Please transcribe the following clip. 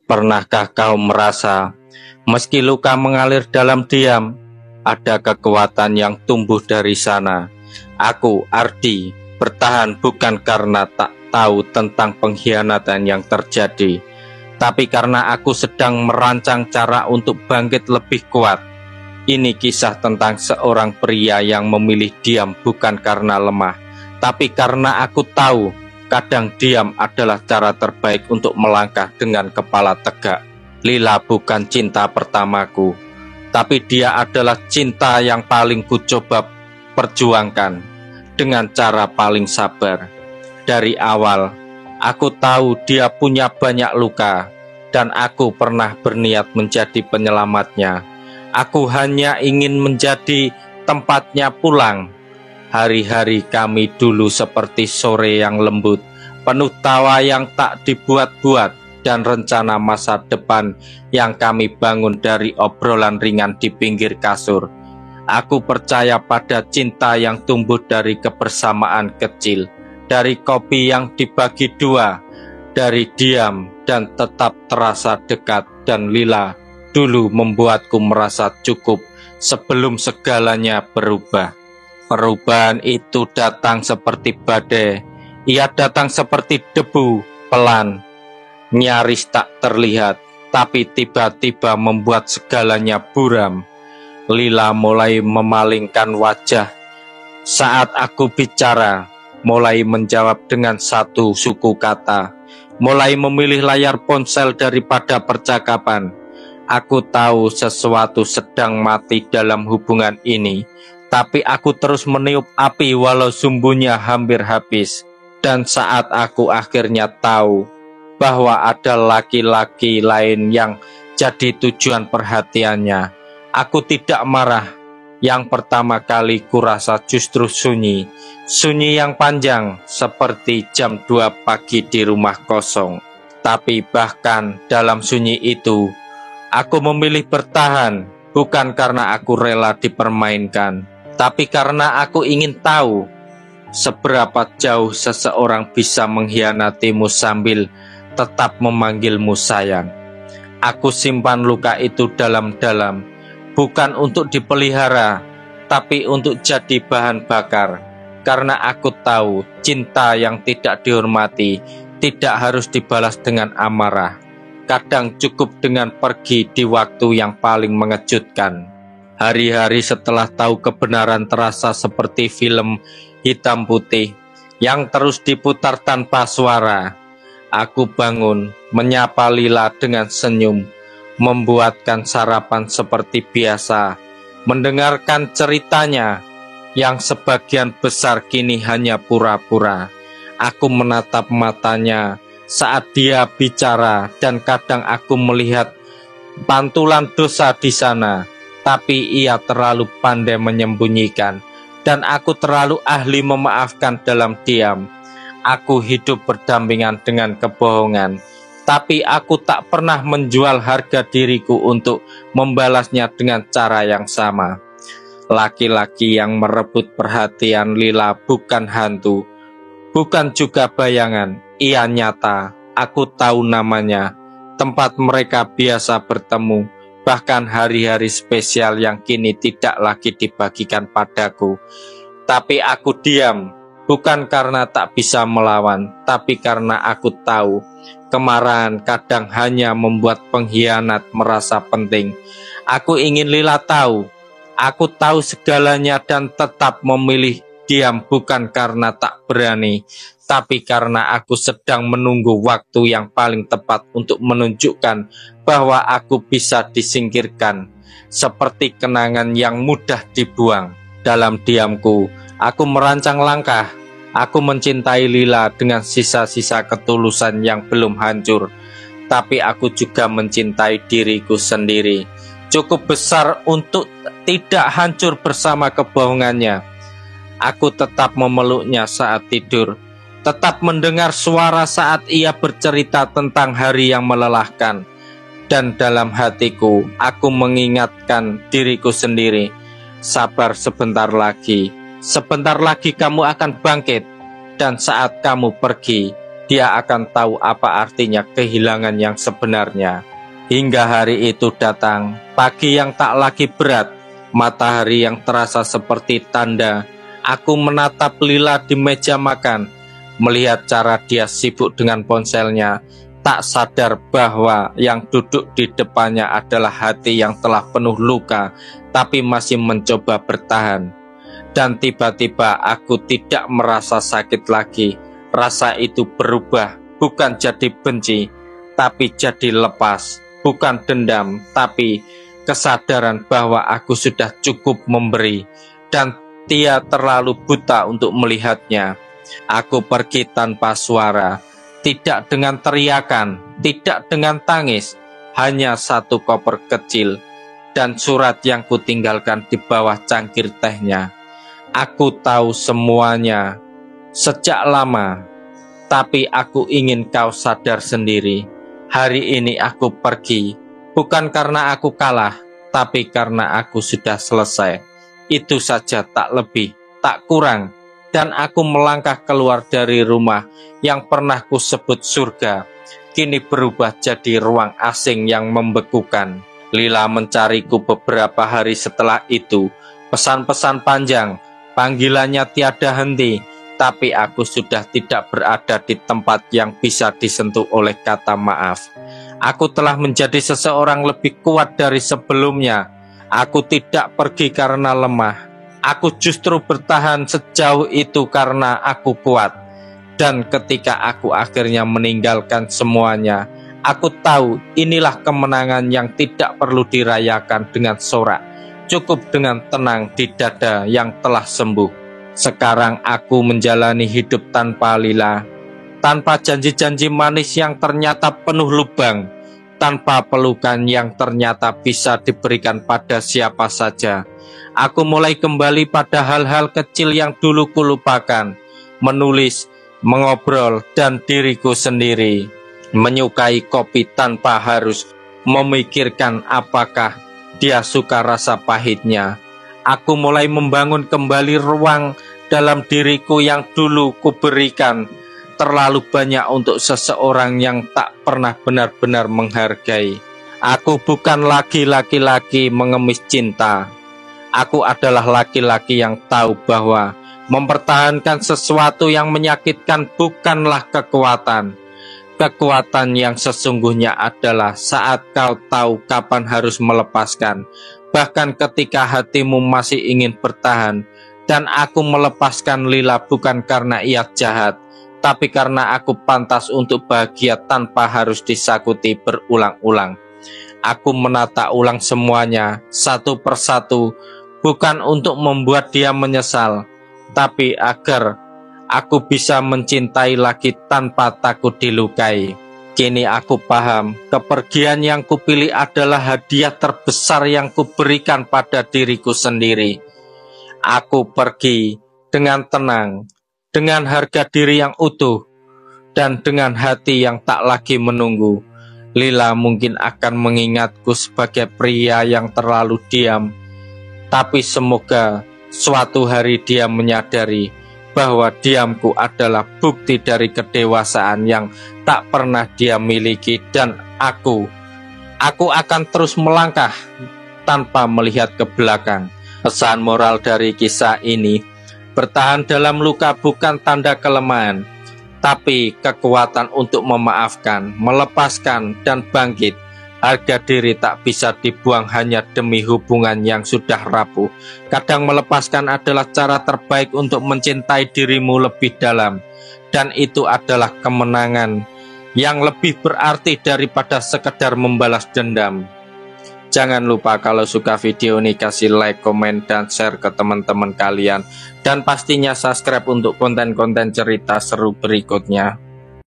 Pernahkah kau merasa, meski luka mengalir dalam diam, ada kekuatan yang tumbuh dari sana? Aku, Ardi, bertahan bukan karena tak tahu tentang pengkhianatan yang terjadi, tapi karena aku sedang merancang cara untuk bangkit lebih kuat. Ini kisah tentang seorang pria yang memilih diam bukan karena lemah, tapi karena aku tahu kadang diam adalah cara terbaik untuk melangkah dengan kepala tegak. Lila bukan cinta pertamaku, tapi dia adalah cinta yang paling ku coba perjuangkan dengan cara paling sabar. Dari awal, aku tahu dia punya banyak luka, dan aku pernah berniat menjadi penyelamatnya. Aku hanya ingin menjadi tempatnya pulang. Hari-hari kami dulu seperti sore yang lembut, penuh tawa yang tak dibuat-buat, dan rencana masa depan yang kami bangun dari obrolan ringan di pinggir kasur. Aku percaya pada cinta yang tumbuh dari kebersamaan kecil, dari kopi yang dibagi dua, dari diam dan tetap terasa dekat. Dan Lila dulu membuatku merasa cukup sebelum segalanya berubah. Perubahan itu datang seperti badai. Ia datang seperti debu, pelan, nyaris tak terlihat, tapi tiba-tiba membuat segalanya buram. Lila mulai memalingkan wajah saat aku bicara, mulai menjawab dengan satu suku kata, mulai memilih layar ponsel daripada percakapan. Aku tahu sesuatu sedang mati dalam hubungan ini, tapi aku terus meniup api walau sumbunya hampir habis. Dan saat aku akhirnya tahu bahwa ada laki-laki lain yang jadi tujuan perhatiannya, aku tidak marah. Yang pertama kali kurasa justru sunyi. Sunyi yang panjang seperti jam 2 pagi di rumah kosong. Tapi bahkan dalam sunyi itu, aku memilih bertahan, bukan karena aku rela dipermainkan, tapi karena aku ingin tahu seberapa jauh seseorang bisa mengkhianatimu sambil tetap memanggilmu sayang. Aku simpan luka itu dalam-dalam, bukan untuk dipelihara, tapi untuk jadi bahan bakar. Karena aku tahu cinta yang tidak dihormati tidak harus dibalas dengan amarah. Kadang cukup dengan pergi di waktu yang paling mengejutkan. Hari-hari setelah tahu kebenaran terasa seperti film hitam putih yang terus diputar tanpa suara. Aku bangun, menyapa Lila dengan senyum, membuatkan sarapan seperti biasa, mendengarkan ceritanya yang sebagian besar kini hanya pura-pura. Aku menatap matanya saat dia bicara, dan kadang aku melihat pantulan dosa di sana, tapi ia terlalu pandai menyembunyikan, dan aku terlalu ahli memaafkan dalam diam. Aku hidup berdampingan dengan kebohongan, tapi aku tak pernah menjual harga diriku untuk membalasnya dengan cara yang sama. Laki-laki yang merebut perhatian Lila bukan hantu, bukan juga bayangan. Ia nyata, aku tahu namanya, tempat mereka biasa bertemu, bahkan hari-hari spesial yang kini tidak lagi dibagikan padaku. Tapi aku diam, bukan karena tak bisa melawan, tapi karena aku tahu kemarahan kadang hanya membuat pengkhianat merasa penting. Aku ingin Lila tahu, aku tahu segalanya dan tetap memilih diam bukan karena tak berani, tapi karena aku sedang menunggu waktu yang paling tepat untuk menunjukkan bahwa aku bisa disingkirkan, seperti kenangan yang mudah dibuang. Dalam diamku, aku merancang langkah. Aku mencintai Lila dengan sisa-sisa ketulusan yang belum hancur, tapi aku juga mencintai diriku sendiri, cukup besar untuk tidak hancur bersama kebohongannya. Aku tetap memeluknya saat tidur, tetap mendengar suara saat ia bercerita tentang hari yang melelahkan. Dan dalam hatiku, aku mengingatkan diriku sendiri, sabar sebentar lagi kamu akan bangkit. Dan saat kamu pergi, dia akan tahu apa artinya kehilangan yang sebenarnya. Hingga hari itu datang, pagi yang tak lagi berat, matahari yang terasa seperti tanda. Aku menatap Lila di meja makan, melihat cara dia sibuk dengan ponselnya, tak sadar bahwa yang duduk di depannya adalah hati yang telah penuh luka, tapi masih mencoba bertahan. Dan tiba-tiba aku tidak merasa sakit lagi. Rasa itu berubah, bukan jadi benci, tapi jadi lepas. Bukan dendam, tapi kesadaran bahwa aku sudah cukup memberi, dan dia terlalu buta untuk melihatnya. Aku pergi tanpa suara, tidak dengan teriakan, tidak dengan tangis, hanya satu koper kecil dan surat yang kutinggalkan di bawah cangkir tehnya. Aku tahu semuanya sejak lama, tapi aku ingin kau sadar sendiri. Hari ini aku pergi, bukan karena aku kalah, tapi karena aku sudah selesai. Itu saja, tak lebih, tak kurang. Dan aku melangkah keluar dari rumah yang pernah kusebut surga, kini berubah jadi ruang asing yang membekukan. Lila mencariku beberapa hari setelah itu. Pesan-pesan panjang, panggilannya tiada henti, tapi aku sudah tidak berada di tempat yang bisa disentuh oleh kata maaf. Aku telah menjadi seseorang lebih kuat dari sebelumnya. Aku tidak pergi karena lemah. Aku justru bertahan sejauh itu karena aku kuat. Dan ketika aku akhirnya meninggalkan semuanya, aku tahu inilah kemenangan yang tidak perlu dirayakan dengan sorak. Cukup dengan tenang di dada yang telah sembuh. Sekarang aku menjalani hidup tanpa Lila, tanpa janji-janji manis yang ternyata penuh lubang, tanpa pelukan yang ternyata bisa diberikan pada siapa saja. Aku mulai kembali pada hal-hal kecil yang dulu kulupakan, menulis, mengobrol, dan diriku sendiri. Menyukai kopi tanpa harus memikirkan apakah dia suka rasa pahitnya. Aku mulai membangun kembali ruang dalam diriku yang dulu kuberikan terlalu banyak untuk seseorang yang tak pernah benar-benar menghargai. Aku bukan lagi laki-laki mengemis cinta. Aku adalah laki-laki yang tahu bahwa mempertahankan sesuatu yang menyakitkan bukanlah kekuatan. Kekuatan yang sesungguhnya adalah saat kau tahu kapan harus melepaskan, bahkan ketika hatimu masih ingin bertahan. Dan aku melepaskan Lila bukan karena ia jahat, tapi karena aku pantas untuk bahagia tanpa harus disakuti berulang-ulang. Aku menata ulang semuanya satu persatu, bukan untuk membuat dia menyesal, tapi agar aku bisa mencintai lagi tanpa takut dilukai. Kini aku paham, kepergian yang kupilih adalah hadiah terbesar yang kuberikan pada diriku sendiri. Aku pergi dengan tenang, dengan harga diri yang utuh, dan dengan hati yang tak lagi menunggu. Lila mungkin akan mengingatku sebagai pria yang terlalu diam, tapi semoga suatu hari dia menyadari bahwa diamku adalah bukti dari kedewasaan yang tak pernah dia miliki. Dan aku akan terus melangkah tanpa melihat ke belakang. Pesan moral dari kisah ini, bertahan dalam luka bukan tanda kelemahan, tapi kekuatan untuk memaafkan, melepaskan, dan bangkit. Harga diri tak bisa dibuang hanya demi hubungan yang sudah rapuh. Kadang melepaskan adalah cara terbaik untuk mencintai dirimu lebih dalam, dan itu adalah kemenangan yang lebih berarti daripada sekedar membalas dendam. Jangan lupa kalau suka video ini kasih like, komen, dan share ke teman-teman kalian. Dan pastinya subscribe untuk konten-konten cerita seru berikutnya.